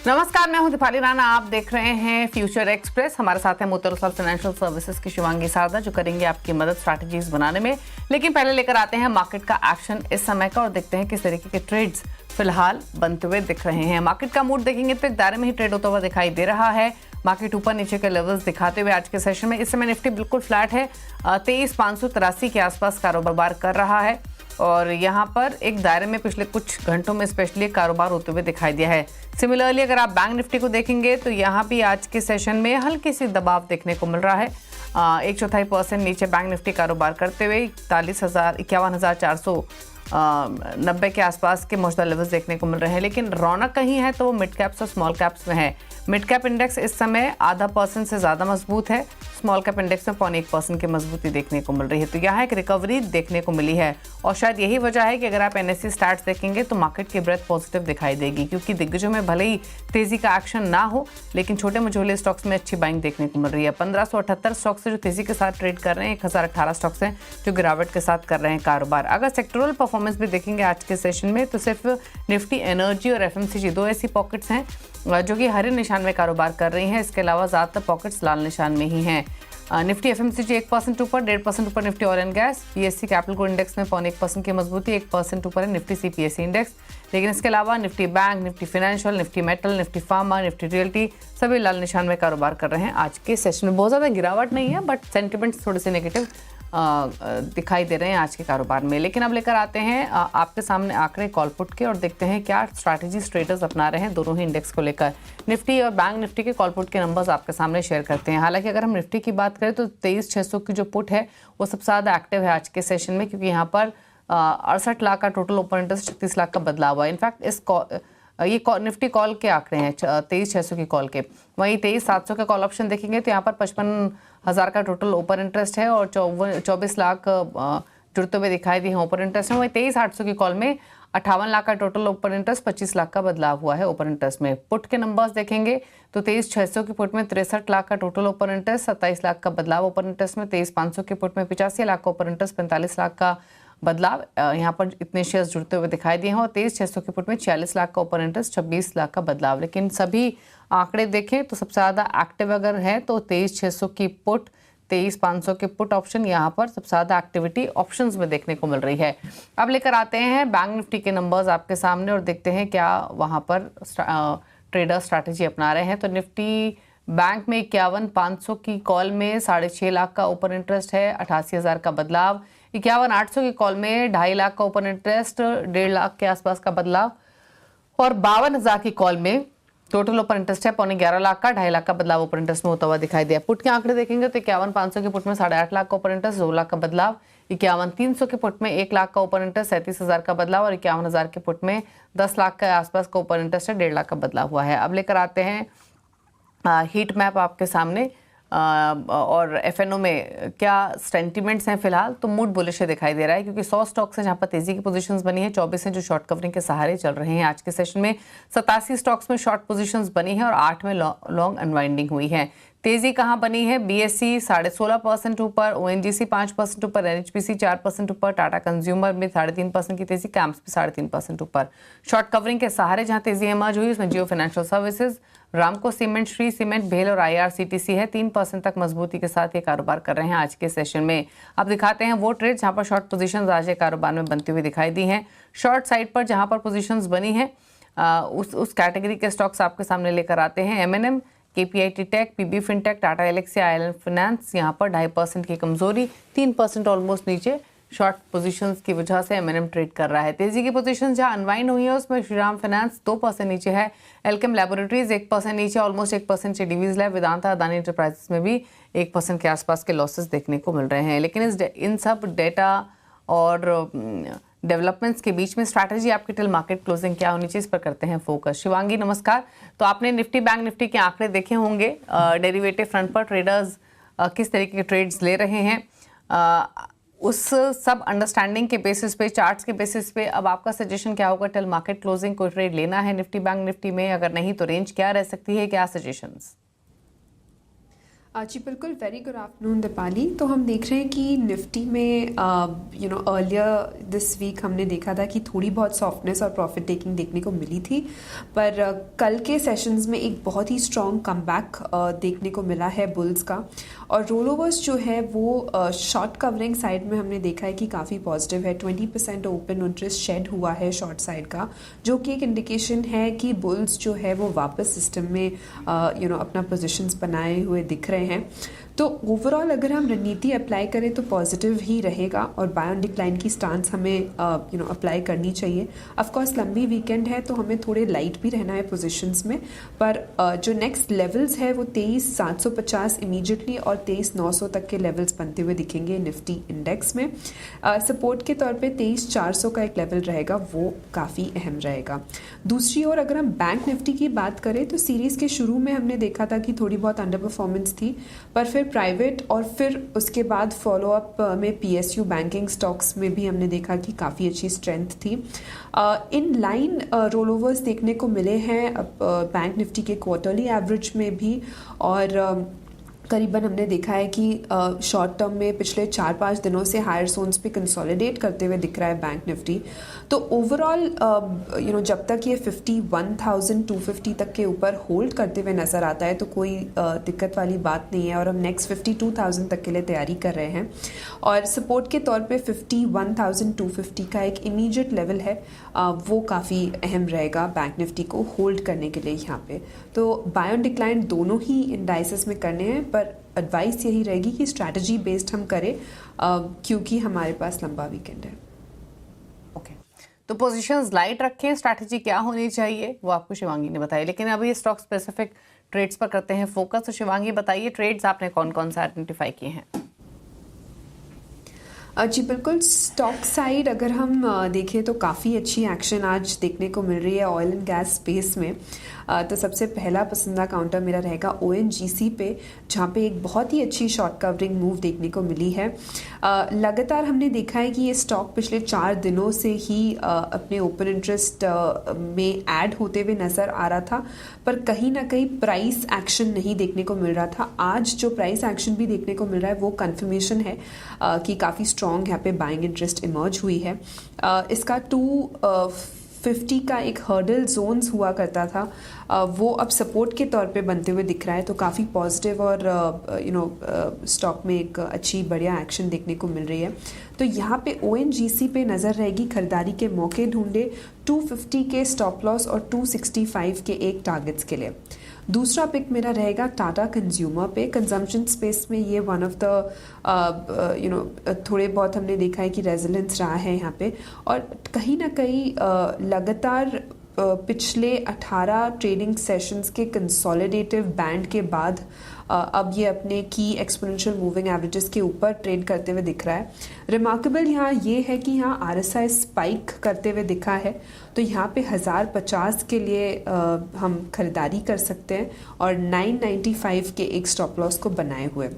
नमस्कार, मैं हूं दीपाली राणा। आप देख रहे हैं फ्यूचर एक्सप्रेस। हमारे साथ है मोतीलाल फाइनेंशियल सर्विसेज की शिवांगी सारदा, जो करेंगे आपकी मदद स्ट्रैटेजीज बनाने में। लेकिन पहले लेकर आते हैं मार्केट का एक्शन इस समय का और देखते हैं किस तरीके के ट्रेड्स फिलहाल बनते हुए दिख रहे हैं। मार्केट का मूड देखेंगे तो एक दायरे में ही ट्रेड होता हुआ दिखाई दे रहा है। मार्केट ऊपर नीचे के लेवल्स दिखाते हुए आज के सेशन में इस समय निफ्टी बिल्कुल फ्लैट है, 23,583 के आसपास कारोबार कर रहा है और यहाँ पर एक दायरे में पिछले कुछ घंटों में स्पेशली कारोबार होते हुए दिखाई दिया है। सिमिलरली अगर आप बैंक निफ्टी को देखेंगे तो यहाँ भी आज के सेशन में हल्की सी दबाव देखने को मिल रहा है। 1/4% नीचे बैंक निफ्टी कारोबार करते हुए 51,490 के आसपास के मौजूदा लेवल्स देखने को मिल रहे हैं। लेकिन रौनक कहीं है तो वो मिड कैप्स और स्मॉल कैप्स में है। मिड कैप इंडेक्स इस समय 0.5% से ज़्यादा मजबूत है, स्मॉल कैप इंडेक्स में 0.1% की मजबूती देखने को मिल रही है। तो यहाँ एक रिकवरी देखने को मिली है और शायद यही वजह है कि अगर आप NSE स्टैट्स देखेंगे तो मार्केट की ब्रेथ पॉजिटिव दिखाई देगी, क्योंकि दिग्गजों में भले ही तेजी का एक्शन ना हो लेकिन छोटे मझोले स्टॉक्स में अच्छी बाइंग देखने को मिल रही है। 1578 स्टॉक्स से जो तेजी के साथ ट्रेड कर रहे हैं, 1018 स्टॉक्स हैं जो गिरावट के साथ कर रहे हैं कारोबार। अगर सेक्टरल परफॉर्मेंस भी देखेंगे आज के सेशन में तो सिर्फ निफ्टी, एनर्जी और FMCG दो ऐसी पॉकेट्स हैं जो कि हरे निशान में कारोबार कर रही हैं। इसके अलावा ज़्यादातर पॉकेट्स लाल निशान में ही हैं। निफ्टी FMCG 1% ऊपर, 1.5% ऊपर Nifty oil and gas. BSE capital good index में 0.1% की मजबूती, 1% ऊपर है निफ्टी CPSE इंडेक्स। लेकिन इसके अलावा Nifty bank, Nifty financial, Nifty metal, Nifty pharma, Nifty realty सभी लाल निशान में कारोबार कर रहे हैं। आज के सेशन में बहुत ज़्यादा गिरावट नहीं है बट सेंटिमेंट्स थोड़े से नेगेटिव दिखाई दे रहे हैं आज के कारोबार में। लेकिन अब लेकर आते हैं आपके सामने आंकड़े कॉल पुट के और देखते हैं क्या स्ट्रैटेजीज ट्रेडर्स अपना रहे हैं दोनों ही इंडेक्स को लेकर। निफ्टी और बैंक निफ्टी के कॉल पुट के नंबर्स आपके सामने शेयर करते हैं। हालांकि अगर हम निफ्टी की बात करें तो 23,600 की जो पुट है वो सबसे ज़्यादा एक्टिव है आज के सेशन में, क्योंकि यहाँ पर 68 लाख का टोटल ओपन इंटरेस्ट, 36 लाख का बदलाव हुआ। इनफैक्ट ये निफ्टी कॉल के आंकड़े हैं 23,600 की कॉल के। वहीं 23,700 के कॉल ऑप्शन देखेंगे तो यहाँ पर 55,000 का टोटल ओपन इंटरेस्ट है और 24 लाख जुड़ते हुए दिखाई दिए हैं ओपन इंटरेस्ट में। वहीं 23,800 की कॉल में 58 लाख का टोटल ओपन इंटरेस्ट, 25 लाख का बदलाव हुआ है ओपन इंटरेस्ट में। पुट के नंबर्स देखेंगे तो 23,600 की पुट में 63 लाख का टोटल ओपन इंटरेस्ट, 27 लाख का बदलाव ओपन इंटरेस्ट में। 23,500 की पुट में 85 लाख का ओपन इंटरेस्ट, 45 लाख का बदलाव। यहाँ पर इतने शेयर्स जुड़ते हुए दिखाई दिए हैं और 23,600 के पुट में 46 लाख का ओपन इंटरेस्ट, 26 लाख का बदलाव। लेकिन सभी आंकड़े देखें तो सबसे ज़्यादा एक्टिव अगर है तो 23,600 की पुट, 23,500 के पुट ऑप्शन, यहाँ पर सबसे ज़्यादा एक्टिविटी ऑप्शंस में देखने को मिल रही है। अब लेकर आते हैं बैंक निफ्टी के नंबर्स आपके सामने और देखते हैं क्या वहाँ पर ट्रेडर स्ट्रैटेजी अपना रहे हैं। तो निफ्टी बैंक में 51,500 की कॉल में 6.5 लाख का ओपन इंटरेस्ट है, 88,000 का बदलाव। 51,800 की कॉल में 2.5 लाख का ओपन इंटरेस्ट, 1.5 लाख के आसपास का बदलाव। और 52,000 की कॉल में टोटल ओपन इंटरेस्ट है 11.25 लाख का, 2.5 लाख का बदलाव ओपन इंटरेस्ट में होता हुआ दिखाई दिया। पुट के आंकड़े देखेंगे तो 51,500 के पुट में 8.5 लाख का ओपन इंटरेस्ट, 2 लाख का बदलाव। 51,300 के पुट में 1 लाख का ओपन इंटरेस्ट, 37,000 का बदलाव और 51,000 के पुट में 10 लाख के आसपास का ओपन इंटरेस्ट है, 1.5 लाख का बदलाव हुआ है। अब लेकर आते हैं हीट मैप आपके सामने और FNO में क्या सेंटिमेंट्स हैं फिलहाल। तो मूड बुलिश दिखाई दे रहा है क्योंकि 100 स्टॉक्स हैं जहां पर तेजी की पोजीशंस बनी है, 24 हैं जो शॉर्ट कवरिंग के सहारे चल रहे हैं। आज के सेशन में 87 स्टॉक्स में शॉर्ट पोजीशंस बनी है और 8 में लॉन्ग अनवाइंडिंग हुई है। तेजी कहां बनी है? BSE 16.5% ऊपर, ONGC 5% ऊपर, NHPC 4% ऊपर, टाटा कंज्यूमर में 3.5% की तेजी, कैंप्स भी 3.5% ऊपर। शॉर्ट कवरिंग के सहारे जहां तेजी इमर्ज हुई उसमें जियो फाइनेंशियल सर्विसेज, रामको सीमेंट, श्री सीमेंट, भेल और IRCTC है। 3% तक मजबूती के साथ ये कारोबार कर रहे हैं आज के सेशन में। अब दिखाते हैं वो ट्रेड जहां पर शॉर्ट पोजीशंस आज के कारोबार में बनती हुई दिखाई दी हैं। शॉर्ट साइड पर जहां पर पोजीशंस बनी है उस कैटेगरी के स्टॉक्स आपके सामने लेकर आते हैं। M&M, KPIT tech, PB fintech, Tata Elxsi, IL finance, यहाँ पर 2.5% की कमजोरी, 3% ऑलमोस्ट नीचे शॉर्ट पोजीशंस की वजह से M&M ट्रेड कर रहा है। तेजी की पोजीशन जहां अनवाइंड हुई है उसमें श्रीराम फाइनेंस 2% नीचे है, एल्केम लैबोरेटरीज 1% नीचे, ऑलमोस्ट 1% से डिवीज लैब, वेदांता, अदानी एंटरप्राइजेस में भी 1% के आसपास के लॉसेस देखने को मिल रहे हैं। लेकिन इन सब डेटा और डेवलपमेंट्स के बीच में स्ट्रैटेजी आपकी टिल मार्केट क्लोजिंग क्या होनी चाहिए, इस पर करते हैं फोकस। शिवांगी नमस्कार। तो आपने निफ्टी बैंक निफ्टी के आंकड़े देखे होंगे, डेरिवेटिव फ्रंट पर ट्रेडर्स किस तरीके के ट्रेड्स ले रहे हैं, उस सब अंडरस्टैंडिंग के बेसिस पे, चार्ट्स के बेसिस पे अब आपका सजेशन क्या होगा टिल मार्केट क्लोजिंग? कोई ट्रेड लेना है निफ्टी बैंक निफ्टी में? अगर नहीं तो रेंज क्या रह सकती है, क्या सजेशंस? जी बिल्कुल, वेरी गुड आफ्टरनून दीपाली। तो हम देख रहे हैं कि निफ्टी में अर्लियर दिस वीक हमने देखा था कि थोड़ी बहुत सॉफ्टनेस और प्रॉफिट टेकिंग देखने को मिली थी, पर कल के सेशंस में एक बहुत ही स्ट्रॉन्ग कमबैक देखने को मिला है बुल्स का। और रोल ओवर्स जो है वो शॉर्ट कवरिंग साइड में हमने देखा है कि काफ़ी पॉजिटिव है। 20% ओपन इंटरेस्ट शेड हुआ है शॉर्ट साइड का, जो कि एक इंडिकेशन है कि बुल्स जो है वो वापस सिस्टम में अपना पोजिशंस बनाए हुए दिख रहे हैं। तो ओवरऑल अगर हम रणनीति अप्लाई करें तो पॉजिटिव ही रहेगा और बाय ऑन डिक्लाइन की स्टांस हमें अप्लाई करनी चाहिए। ऑफ कोर्स लंबी वीकेंड है तो हमें थोड़े लाइट भी रहना है पोजीशंस में, पर जो नेक्स्ट लेवल्स है वो 23,750 इमीडिएटली और 23,900 तक के लेवल्स बनते हुए दिखेंगे निफ्टी इंडेक्स में। सपोर्ट के तौर पे 23,400 का एक लेवल रहेगा, वो काफ़ी अहम रहेगा। दूसरी ओर अगर हम बैंक निफ्टी की बात करें तो सीरीज़ के शुरू में हमने देखा था कि थोड़ी बहुत अंडर परफॉर्मेंस थी, पर फिर प्राइवेट और फिर उसके बाद फॉलोअप में पीएसयू बैंकिंग स्टॉक्स में भी हमने देखा कि काफ़ी अच्छी स्ट्रेंथ थी। इन लाइन रोल ओवर्स देखने को मिले हैं बैंक निफ्टी के क्वार्टरली एवरेज में भी, और करीबन हमने देखा है कि शॉर्ट टर्म में पिछले 4-5 दिनों से हायर जोन्स पे कंसोलिडेट करते हुए दिख रहा है बैंक निफ्टी। तो ओवरऑल जब तक ये 51,250 तक के ऊपर होल्ड करते हुए नज़र आता है तो कोई दिक्कत वाली बात नहीं है, और हम नेक्स्ट 52,000 तक के लिए तैयारी कर रहे हैं। और सपोर्ट के तौर पे 51,250 का एक इमीडिएट लेवल है, वो काफ़ी अहम रहेगा बैंक निफ्टी को होल्ड करने के लिए यहाँ पे। तो बाय ऑन डिक्लाइन दोनों ही इंडाइसेस में करने हैं, पर एडवाइस यही रहेगी कि स्ट्रैटेजी बेस्ड हम करें क्योंकि हमारे पास लंबा वीकेंड है। ओके, तो पोजीशंस लाइट रखें, स्ट्रैटेजी क्या होनी चाहिए वो आपको शिवांगी ने बताई। लेकिन अभी स्टॉक स्पेसिफिक ट्रेड्स पर करते हैं फोकस। तो शिवांगी बताइए, ट्रेड्स आपने कौन कौन सा आइडेंटिफाई किए हैं? जी बिल्कुल, स्टॉक साइड अगर हम देखें तो काफ़ी अच्छी एक्शन आज देखने को मिल रही है ऑयल एंड गैस स्पेस में। तो सबसे पहला पसंदीदा काउंटर मेरा रहेगा ONGC पे, जहाँ पे एक बहुत ही अच्छी शॉर्ट कवरिंग मूव देखने को मिली है। लगातार हमने देखा है कि ये स्टॉक पिछले 4 दिनों से ही अपने ओपन इंटरेस्ट में ऐड होते हुए नज़र आ रहा था, पर कहीं ना कहीं प्राइस एक्शन नहीं देखने को मिल रहा था। आज जो प्राइस एक्शन भी देखने को मिल रहा है वो कंफर्मेशन है कि काफ़ी स्ट्रॉन्ग यहाँ पे बाइंग इंटरेस्ट इमर्ज हुई है। इसका 250 का एक हर्डल जोन्स हुआ करता था, वो अब सपोर्ट के तौर पे बनते हुए दिख रहा है। तो काफ़ी पॉजिटिव और स्टॉक में एक अच्छी बढ़िया एक्शन देखने को मिल रही है। तो यहाँ पे ONGC पे नज़र रहेगी, खरीदारी के मौके ढूंढे 250 के स्टॉप लॉस और 265 के एक टारगेट्स के लिए। दूसरा पिक मेरा रहेगा टाटा कंज्यूमर पे। कंजम्पशन स्पेस में ये वन ऑफ द थोड़े बहुत हमने देखा है कि रेजिलेंस रहा है यहाँ पे, और कहीं ना कहीं लगातार पिछले 18 ट्रेडिंग सेशंस के कंसोलिडेटिव बैंड के बाद अब ये अपने की एक्सपोनेंशियल मूविंग एवरेजेस के ऊपर ट्रेड करते हुए दिख रहा है। रिमार्केबल यहाँ ये है कि यहाँ RSI स्पाइक करते हुए दिखा है, तो यहाँ पे 1050 के लिए हम खरीदारी कर सकते हैं और 995 के एक स्टॉप लॉस को बनाए हुए।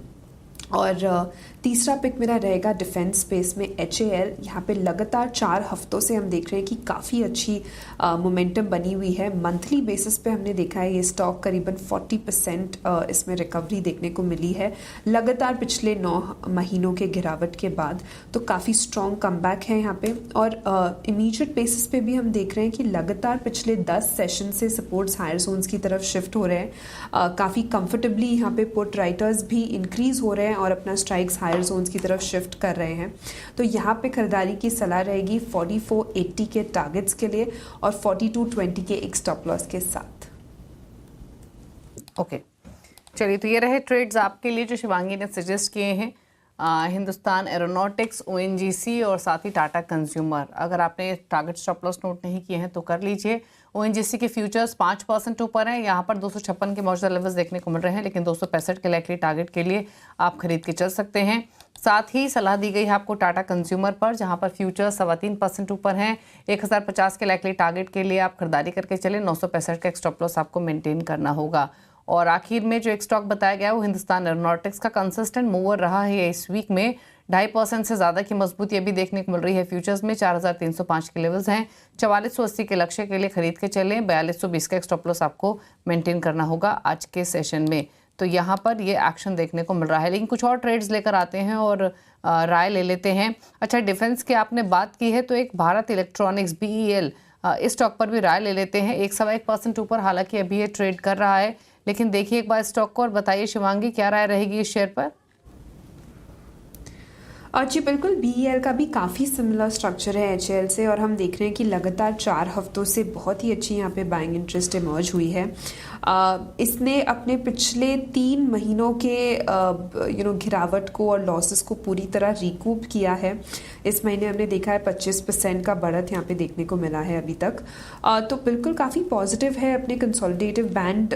और तीसरा पिक मेरा रहेगा डिफेंस स्पेस में HAL। यहाँ पे लगातार 4 हफ्तों से हम देख रहे हैं कि काफ़ी अच्छी मोमेंटम बनी हुई है। मंथली बेसिस पे हमने देखा है ये स्टॉक करीबन 40% इसमें रिकवरी देखने को मिली है लगातार पिछले 9 महीनों के गिरावट के बाद। तो काफ़ी स्ट्रॉन्ग कमबैक है यहाँ पे। और इमीडिएट बेसिस पे भी हम देख रहे हैं कि लगातार पिछले 10 सेशन से सपोर्ट्स हायर जोन्स की तरफ शिफ्ट हो रहे हैं। काफ़ी कंफर्टेबली यहाँ पे पुट राइटर्स भी इंक्रीज हो रहे हैं और अपना स्ट्राइक्स हायर जोन्स की तरफ शिफ्ट कर रहे हैं। तो यहाँ पे खरीदारी की सलाह रहेगी 4480 के टारगेट्स के लिए और 4220 के एक स्टॉप लॉस के साथ। ओके, चलिए, तो ये रहे ट्रेड्स आपके लिए जो शिवांगी ने सजेस्ट किए हैं। हिंदुस्तान एरोनॉटिक्स, ONGC और साथ ही टाटा कंज्यूमर। अगर आपने टारगेट स्टॉप लॉस नोट नहीं किए हैं तो कर लीजिए। ONGC के फ्यूचर्स 5% ऊपर हैं, यहाँ पर 256 के मौजूदा लेवल्स देखने को मिल रहे हैं, लेकिन 265 के लाइकली टारगेट के लिए आप खरीद के चल सकते हैं। साथ ही सलाह दी गई है आपको टाटा कंज्यूमर पर, जहाँ पर फ्यूचर्स 3.25% ऊपर हैं। 1050 के लाइकली टारगेट के लिए आप खरीदारी करके चले। 965 का एक स्टॉप लॉस आपको मेंटेन करना होगा। और आखिर में जो एक स्टॉक बताया गया वो हिंदुस्तान एरोनॉटिक्स का कंसिस्टेंट मूवर रहा है इस वीक में। 2.5% से ज़्यादा की मजबूती अभी देखने को मिल रही है फ्यूचर्स में। 4305 के लेवल्स हैं। 4480 के लक्ष्य के लिए खरीद के चलें। 4220 का एक स्टॉप लॉस आपको मेंटेन करना होगा आज के सेशन में। तो यहाँ पर ये एक्शन देखने को मिल रहा है। लेकिन कुछ और ट्रेड्स लेकर आते हैं और राय ले लेते हैं। अच्छा, डिफेंस की आपने बात की है तो एक भारत इलेक्ट्रॉनिक्स BEL इस स्टॉक पर भी राय ले लेते हैं। 1.25% ऊपर हालांकि अभी ये ट्रेड कर रहा है, लेकिन देखिए एक बार स्टॉक को और बताइए शिवांगी क्या राय रहेगी इस शेयर पर। जी बिल्कुल, BEL का भी काफ़ी सिमिलर स्ट्रक्चर है HAL से, और हम देख रहे हैं कि लगातार 4 हफ्तों से बहुत ही अच्छी यहाँ पे बाइंग इंटरेस्ट इमर्ज हुई है। इसने अपने पिछले 3 महीनों के गिरावट को और लॉसेस को पूरी तरह रिकूप किया है। इस महीने हमने देखा है 25% का बढ़त यहाँ पे देखने को मिला है अभी तक। तो बिल्कुल काफ़ी पॉजिटिव है। अपने कंसोलिडेटिव बैंड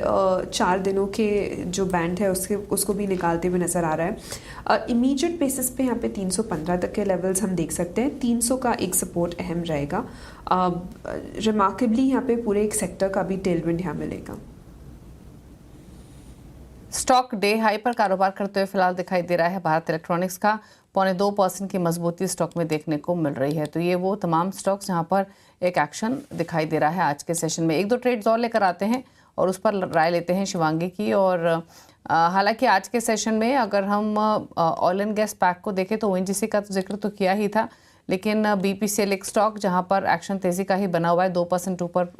4 दिनों के जो बैंड है उसको भी निकालते हुए नज़र आ रहा है। इमीडिएट बेसिस पे यहाँ पे 315 तक के लेवल्स हम देख सकते हैं। 300 का एक सपोर्ट अहम रहेगा। रिमार्केबली यहाँ पे पूरे एक सेक्टर का भी टेलविंड यहाँ मिलेगा। स्टॉक डे हाई पर कारोबार करते हुए फिलहाल दिखाई दे रहा है भारत इलेक्ट्रॉनिक्स का। 0.25% की मजबूती स्टॉक में देखने को मिल रही है। तो ये वो तमाम स्टॉक्स जहां पर एक एक्शन दिखाई दे रहा है आज के सेशन में। 1-2 ट्रेड्स और लेकर आते हैं और उस पर राय लेते हैं शिवांगी की। और हालांकि आज के सेशन में अगर हम ऑयल एंड गैस पैक को देखें तो ONGC का तो जिक्र तो किया ही था, लेकिन BPCL एक स्टॉक जहां पर एक्शन तेजी का ही बना हुआ है। 2% ऊपर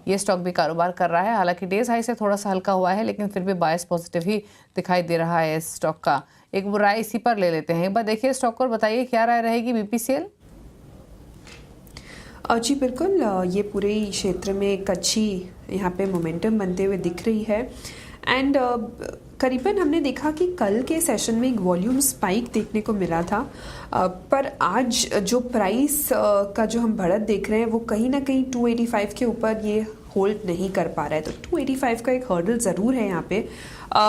ये स्टॉक भी कारोबार कर रहा है। हालांकि डेज हाई से थोड़ा सा हल्का हुआ है, लेकिन फिर भी बायस पॉजिटिव ही दिखाई दे रहा है इस स्टॉक का। एक राय इसी पर ले लेते हैं। एक बार देखिए स्टॉक को और बताइए क्या राय रहेगी BPCL। जी बिल्कुल, ये पूरे क्षेत्र में एक अच्छी यहाँ पे मोमेंटम बनते हुए दिख रही है। एंड करीबन हमने देखा कि कल के सेशन में एक वॉल्यूम स्पाइक देखने को मिला था, पर आज जो प्राइस का जो हम बढ़त देख रहे हैं वो कहीं ना कहीं 285 के ऊपर ये होल्ड नहीं कर पा रहा है। तो 285 का एक हर्डल ज़रूर है यहाँ पे।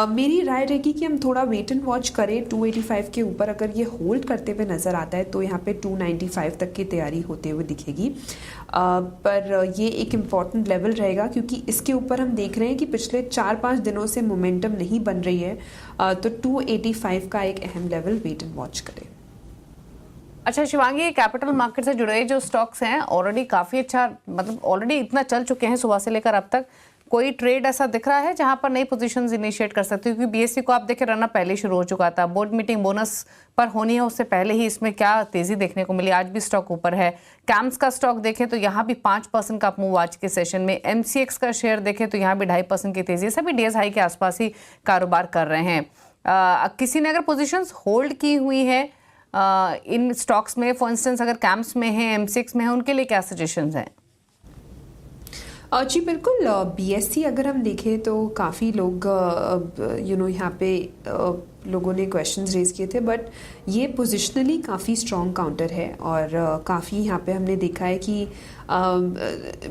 मेरी राय रहेगी कि हम थोड़ा वेट एंड वॉच करें। 285 के ऊपर अगर ये होल्ड करते हुए नज़र आता है तो यहाँ पे 295 तक की तैयारी होते हुए दिखेगी। पर ये एक इम्पॉर्टेंट लेवल रहेगा क्योंकि इसके ऊपर हम देख रहे हैं कि पिछले 4-5 दिनों से मोमेंटम नहीं बन रही है। तो 285 का एक अहम लेवल वेट एंड वॉच करें। अच्छा शिवांगी, कैपिटल मार्केट से जुड़े जो स्टॉक्स हैं ऑलरेडी काफ़ी अच्छा, मतलब ऑलरेडी इतना चल चुके हैं सुबह से लेकर अब तक, कोई ट्रेड ऐसा दिख रहा है जहां पर नई पोजीशंस इनिशिएट कर सकते हो? क्योंकि BSE को आप देखें रन अप पहले शुरू हो चुका था, बोर्ड मीटिंग बोनस पर होनी है उससे पहले ही इसमें क्या तेजी देखने को मिली। आज भी स्टॉक ऊपर है। कैम्स का स्टॉक देखें तो यहाँ भी 5% का मूव आज के सेशन में। MCX का शेयर देखें तो यहाँ भी 2.5% की तेजी, सभी डेज हाई के आसपास ही कारोबार कर रहे हैं। किसी ने अगर पोजिशंस होल्ड की हुई है इन स्टॉक्स में, फॉर इंस्टेंस अगर कैम्स में है, MCX में है, उनके लिए क्या सजेशंस हैं? जी बिल्कुल, BSE अगर हम देखें तो काफ़ी लोग यहाँ पे लोगों ने क्वेश्चंस रेज किए थे, बट ये पोजिशनली काफ़ी स्ट्रॉन्ग काउंटर है। और काफ़ी यहाँ पे हमने देखा है कि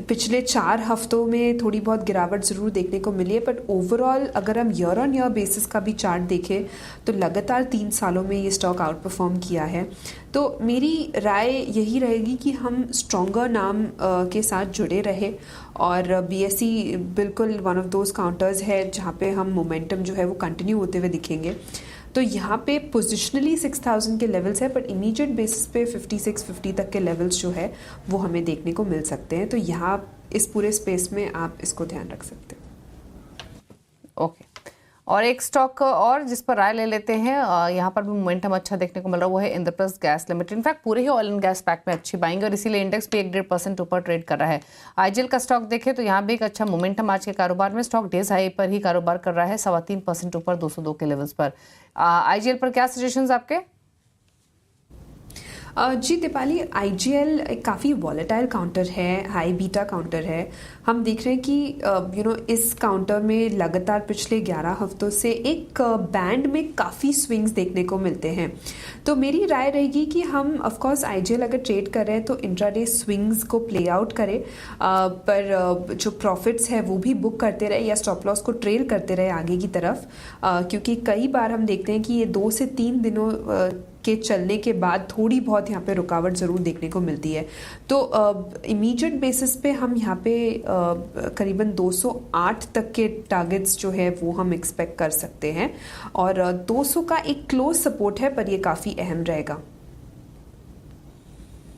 पिछले 4 हफ्तों में थोड़ी बहुत गिरावट ज़रूर देखने को मिली है, बट ओवरऑल अगर हम ईयर ऑन ईयर बेसिस का भी चार्ट देखें तो लगातार 3 सालों में ये स्टॉक आउट परफॉर्म किया है। तो मेरी राय यही रहेगी कि हम स्ट्रॉन्गर नाम के साथ जुड़े रहे। और BSE बिल्कुल वन ऑफ दोज काउंटर्स है जहाँ पे हम मोमेंटम जो है वो कंटिन्यू होते हुए दिखेंगे। तो यहाँ पे पोजिशनली 6000 के लेवल्स है, बट इमीडिएट बेसिस पे 56-50 तक के लेवल्स जो है वो हमें देखने को मिल सकते हैं। तो यहाँ इस पूरे स्पेस में आप इसको ध्यान रख सकते हो। ओके, और एक स्टॉक और जिस पर राय ले लेते हैं, यहाँ पर भी मोमेंटम अच्छा देखने को मिल रहा है, वो है इंद्रप्रस्थ गैस लिमिटेड। इनफैक्ट पूरे ही ऑयल एंड गैस पैक में अच्छी बाइंग, और इसीलिए इंडेक्स भी 1.5% ऊपर ट्रेड कर रहा है। IGL का स्टॉक देखें तो यहाँ भी एक अच्छा मोमेंटम आज के कारोबार में, स्टॉक डेज हाई पर ही कारोबार कर रहा है, 3.25% ऊपर 202 के लेवल्स पर। IGL पर क्या सजेशंस आपके? जी दीपाली, IGL एक काफ़ी वॉलेटाइल काउंटर है, हाई बीटा काउंटर है। हम देख रहे हैं कि इस काउंटर में लगातार पिछले 11 हफ्तों से एक बैंड में काफ़ी स्विंग्स देखने को मिलते हैं। तो मेरी राय रहेगी कि हम ऑफकोर्स IGL अगर ट्रेड कर रहे हैं तो इंट्राडे स्विंग्स को प्ले आउट करें, पर जो प्रॉफिट्स है वो भी बुक करते रहे या स्टॉप लॉस को ट्रेल करते रहे आगे की तरफ, क्योंकि कई बार हम देखते हैं कि ये 2 से 3 दिनों के चलने के बाद थोड़ी बहुत यहाँ पे रुकावट ज़रूर देखने को मिलती है। तो इमीडिएट बेसिस पे हम यहाँ पे करीबन 208 तक के टारगेट्स जो है वो हम एक्सपेक्ट कर सकते हैं, और 200 का एक क्लोज सपोर्ट है, पर ये काफ़ी अहम रहेगा।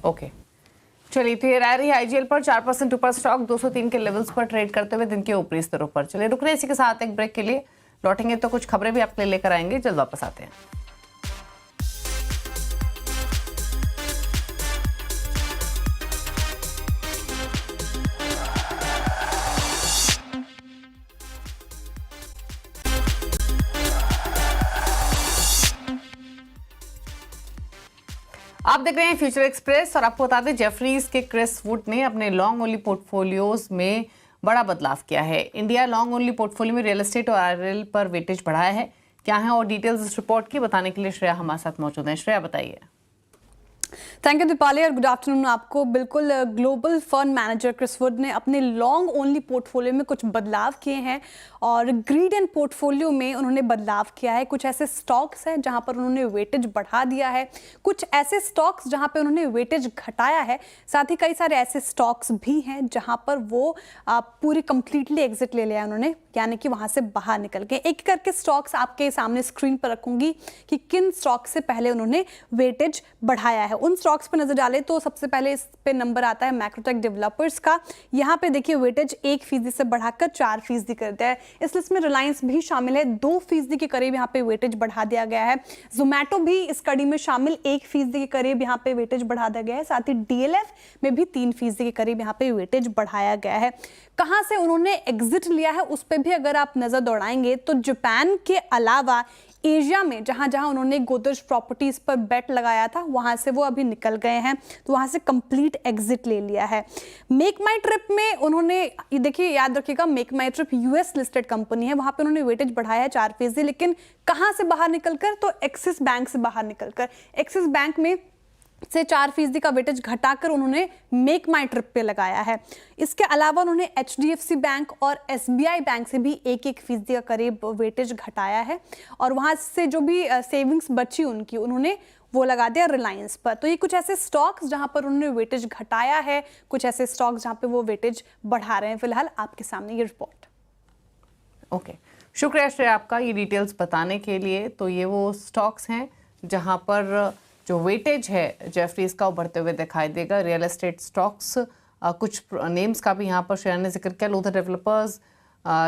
ओके, चलिए तो ये राय रही IGL पर। 4% ऊपर स्टॉक 203 के लेवल्स पर ट्रेड करते हुए दिन के ऊपरी स्तरों पर। चलिए रुक रहे इसी के साथ एक ब्रेक के लिए। लौटेंगे तो कुछ खबरें भी आपके लिए लेकर आएंगे, जल्द वापस आते हैं। आप देख रहे हैं फ्यूचर एक्सप्रेस और आपको बता दें जेफरीज के क्रिस वुड ने अपने लॉन्ग ओनली पोर्टफोलियोज में बड़ा बदलाव किया है। इंडिया लॉन्ग ओनली पोर्टफोलियो में रियल एस्टेट और आरएल पर वेटेज बढ़ाया है। क्या है और डिटेल्स इस रिपोर्ट की बताने के लिए श्रेया हमारे साथ मौजूद है। श्रेया बताइए। थैंक यू दीपाली और गुड आफ्टरनून आपको। बिल्कुल, global fund manager Chris Wood ने अपने लॉन्ग ओनली पोर्टफोलियो में कुछ बदलाव किए हैं और ग्रीड एंड पोर्टफोलियो में उन्होंने बदलाव किया है। कुछ ऐसे स्टॉक्स हैं जहां पर उन्होंने वेटेज बढ़ा दिया है, कुछ ऐसे स्टॉक्स जहां पर उन्होंने वेटेज घटाया है, साथ ही कई सारे ऐसे स्टॉक्स भी हैं जहां पर वो पूरी कंप्लीटली एग्जिट ले लिया उन्होंने, यानी कि वहां से बाहर निकल गए। एक करके स्टॉक्स आपके सामने स्क्रीन पर रखूंगी कि किन स्टॉक्स से पहले उन्होंने वेटेज बढ़ाया है। उन स्टॉक्स पर नजर डालें तो सबसे पहले इस पे नंबर आता है मैक्रोटेक डेवलपर्स का। यहाँ पे देखिए वेटेज 1% से बढ़ाकर 4% कर दिया है। इस लिस्ट में रिलायंस भी शामिल है, 2% के करीब यहाँ पे वेटेज बढ़ा दिया गया है। जोमैटो भी इस कड़ी में शामिल, 1% के करीब यहाँ पे वेटेज बढ़ा दिया गया है। साथ ही डीएलएफ में भी 3% के करीब यहाँ पे वेटेज बढ़ाया गया है। कहां से उन्होंने एग्जिट लिया है उस पर भी अगर आप नजर दौड़ाएंगे तो जापान के अलावा एशिया में जहां जहां उन्होंने गोदरेज प्रॉपर्टीज पर बेट लगाया था वहां से वो अभी निकल गए हैं, तो वहां से कंप्लीट एग्जिट ले लिया है। मेक माई ट्रिप में उन्होंने, देखिए याद रखिएगा, मेक माई ट्रिप यूएस लिस्टेड कंपनी है, वहां पे उन्होंने वेटेज बढ़ाया है 4%, लेकिन कहां से बाहर निकलकर, तो एक्सिस बैंक से बाहर निकलकर। एक्सिस बैंक में से 4% का वेटेज घटाकर उन्होंने मेक माई ट्रिप पे लगाया है। इसके अलावा उन्होंने एचडीएफसी बैंक और एसबीआई बैंक से भी 1% का करीब वेटेज घटाया है और वहां से जो भी सेविंग्स बची उनकी उन्होंने वो लगा दिया रिलायंस पर। तो ये कुछ ऐसे स्टॉक्स जहां पर उन्होंने वेटेज घटाया है, कुछ ऐसे स्टॉक्स जहां पे वो वेटेज बढ़ा रहे हैं। फिलहाल आपके सामने ये रिपोर्ट। ओके, शुक्रिया श्रेया आपका ये डिटेल्स बताने के लिए। तो ये वो स्टॉक्स हैं जहां पर जो वेटेज है जेफरीज का बढ़ते हुए दिखाई देगा। रियल एस्टेट स्टॉक्स, कुछ नेम्स का भी यहाँ पर श्रेया ने जिक्र किया, Lothar developers,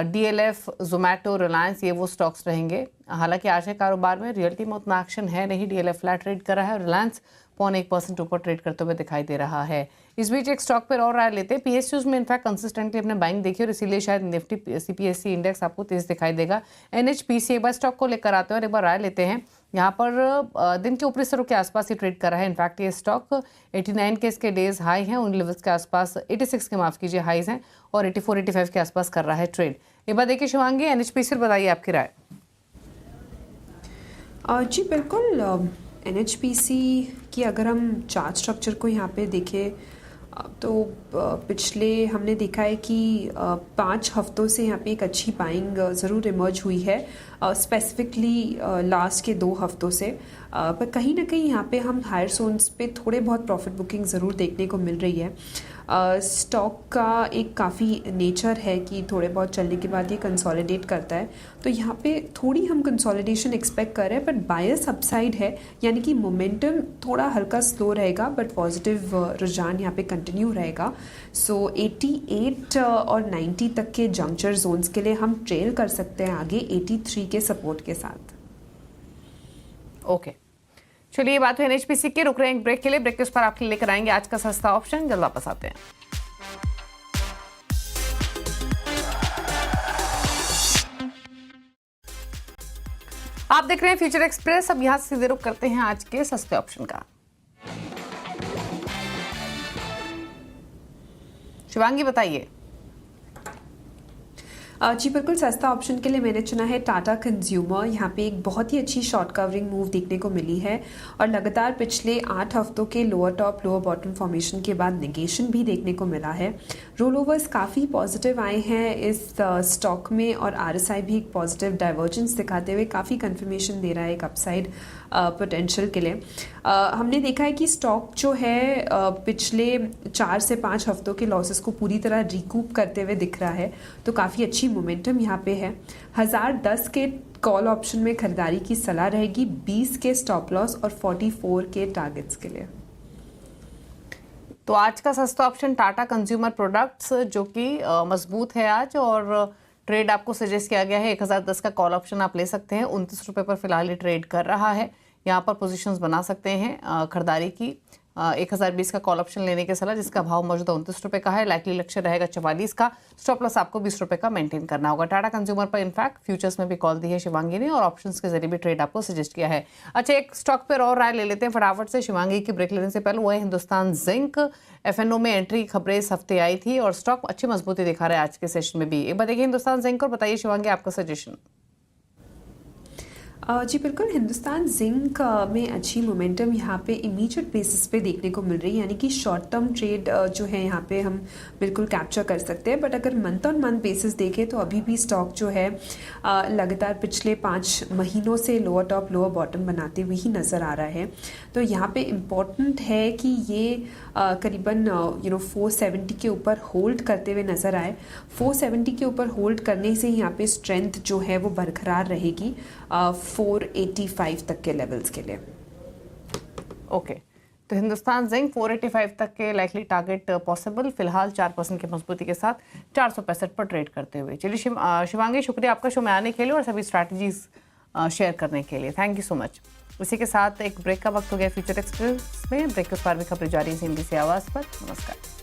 DLF, Zomato, Reliance, ये वो स्टॉक्स रहेंगे। हालांकि आज के कारोबार में रियल्टी में उतना एक्शन है नहीं, डीएलएफ फ्लैट ट्रेड कर रहा है और रिलायंस 0.1% ऊपर ट्रेड करते हुए दिखाई दे रहा है। इस बीच एक स्टॉक पर और राय लेते हैं। पीएसयूज में इनफैक्ट कंसिस्टेंटली अपने बाइंग देखी और इसीलिए शायद निफ्टी सीपीएससी इंडेक्स आपको तेज दिखाई देगा। एनएचपीसी, एक बार स्टॉक को लेकर आते हैं और एक बार राय लेते हैं। यहाँ पर दिन के ऊपरी स्तरों के आसपास ही ट्रेड कर रहा है। इनफैक्ट ये स्टॉक 89 के इसके डेज हाई हैं, उन लेवल्स के आसपास 86 के माफ कीजिए हाईज हैं और 84-85 के आसपास कर रहा है ट्रेड। एक बार देखिए शिवांगी, एनएचपीसी बताइए आपकी राय। जी बिल्कुल, एनएचपीसी की अगर हम चार्ट स्ट्रक्चर को यहाँ पे देखें तो पिछले हमने देखा है कि 5 हफ्तों से यहाँ पे एक अच्छी बाइंग ज़रूर इमर्ज हुई है, स्पेसिफिकली लास्ट के 2 हफ्तों से। पर कहीं ना कहीं यहाँ पे हम हायर जोन्स पे थोड़े बहुत प्रॉफिट बुकिंग ज़रूर देखने को मिल रही है। स्टॉक का एक काफ़ी नेचर है कि थोड़े बहुत चलने के बाद ये कंसोलिडेट करता है, तो यहाँ पे थोड़ी हम कंसोलिडेशन एक्सपेक्ट कर रहे हैं, बट बायस अपसाइड है, यानी कि मोमेंटम थोड़ा हल्का स्लो रहेगा बट पॉजिटिव रुझान यहाँ पे कंटिन्यू रहेगा। सो 88 और 90 तक के जंक्चर जोन्स के लिए हम ट्रेल कर सकते हैं आगे 83 के सपोर्ट के साथ। ओके, चलिए ये बात है एनएचपीसी के। रुक रहे हैं एक ब्रेक के लिए, ब्रेक के उस पर आपके लिए लेकर आएंगे आज का सस्ता ऑप्शन, जल्द वापस आते हैं। आप देख रहे हैं फ्यूचर एक्सप्रेस। अब यहां से सीधे रुक करते हैं आज के सस्ते ऑप्शन का। शिवांगी बताइए। जी बिल्कुल, सस्ता ऑप्शन के लिए मैंने चुना है टाटा कंज्यूमर। यहाँ पे एक बहुत ही अच्छी शॉर्ट कवरिंग मूव देखने को मिली है और लगातार पिछले 8 हफ्तों के lower top lower bottom formation के बाद नेगेशन भी देखने को मिला है। रोल ओवर्स काफ़ी पॉजिटिव आए हैं इस स्टॉक में और आरएसआई भी एक पॉजिटिव डाइवर्जेंस दिखाते हुए काफ़ी कंफर्मेशन दे रहा है एक अपसाइड पोटेंशियल के लिए। हमने देखा है कि स्टॉक जो है पिछले 4 से 5 हफ्तों के लॉसेस को पूरी तरह रिकूप करते हुए दिख रहा है, तो काफ़ी अच्छी मोमेंटम यहाँ पे है। 1010 के कॉल ऑप्शन में खरीदारी की सलाह रहेगी, 20 के स्टॉप लॉस और 44 के टारगेट्स के लिए। तो आज का सस्ता ऑप्शन टाटा कंज्यूमर प्रोडक्ट्स, जो कि मजबूत है आज और ट्रेड आपको सजेस्ट किया गया है 1010 का कॉल ऑप्शन आप ले सकते हैं। 29 रुपये पर फिलहाल ये ट्रेड कर रहा है। यहाँ पर पोजीशंस बना सकते हैं खरीदारी की। 1020 का कॉल ऑप्शन लेने की सलाह, जिसका भाव मौजूदा 29 रुपये का है। लाइकली लक्ष्य रहेगा 44 का। स्टॉप लॉस आपको 20 रुपये का मेंटेन करना होगा। टाटा कंज्यूमर पर इनफैक्ट फ्यूचर्स में भी कॉल दी है शिवांगी ने और ऑप्शंस के जरिए भी ट्रेड आपको सजेस्ट किया है। अच्छा, एक स्टॉक पर और राय ले लेते हैं फटाफट से शिवांगी की ब्रेक लेने से पहले। वो है हिंदुस्तान जिंक। एफएनओ में एंट्री खबरें इस हफ्ते आई थी और स्टॉक अच्छी मजबूती दिखा रहा है आज के सेशन में भी। एक बार देखिए हिंदुस्तान जिंक और बताइए शिवांगी आपका सजेशन। जी बिल्कुल, हिंदुस्तान जिंक में अच्छी मोमेंटम यहाँ पे इमीडिएट बेसिस पे देखने को मिल रही है, यानी कि शॉर्ट टर्म ट्रेड जो है यहाँ पे हम बिल्कुल कैप्चर कर सकते हैं। बट अगर मंथ ऑन मंथ बेसिस देखें तो अभी भी स्टॉक जो है लगातार पिछले 5 महीनों से लोअर टॉप लोअर बॉटम बनाते हुए ही नज़र आ रहा है। तो यहाँ पे इम्पॉर्टेंट है कि ये करीबन 470 के ऊपर होल्ड करते हुए नज़र आए। 470 के ऊपर होल्ड करने से यहाँ पे स्ट्रेंथ जो है वो बरकरार रहेगी 485 तक के लेवल्स के लिए। ओके, तो हिंदुस्तान जिंक 485 तक के लाइकली टारगेट पॉसिबल, फिलहाल 4% की मजबूती के साथ 465 पर ट्रेड करते हुए। चलिए शिवांगी, शुक्रिया आपका शो में आने के लिए और सभी स्ट्रैटेजीज शेयर करने के लिए। Thank you so much. इसी के साथ एक ब्रेक का वक्त हो गया फ्यूचर एक्सप्रेस में। ब्रेक के उस पार भी खबरें जारी है CNBC आवाज़ पर। नमस्कार।